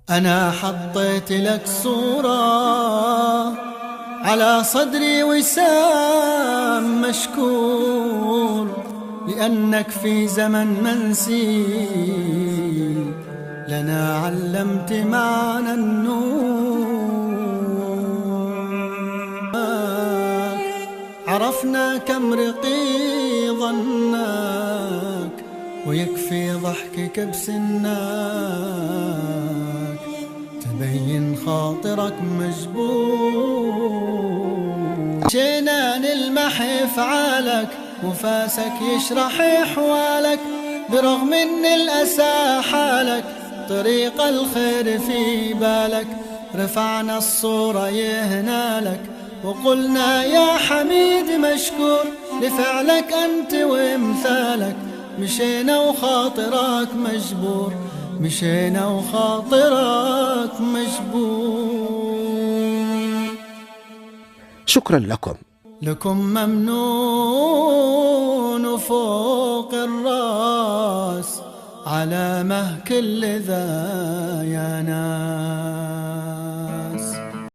أنا حطيت لك صورة على صدري وسام مشكور، لأنك في زمن منسي لنا علمت معنى النور. عرفنا كم رقي ظنك، ويكفي ضحكك بسناك تبين خاطرك مجبور. مشينا نلمح افعالك وفاسك يشرح احوالك، برغم ان الاسى حالك طريق الخير في بالك. رفعنا الصورة يهنالك وقلنا يا حميد مشكور، لفعلك أنت وامثالك مشينا وخاطرك مجبور، مشينا وخاطرك مجبور. شكرا لكم. لكم ممنون وفوق الراس علامة كل ذا يا ناس.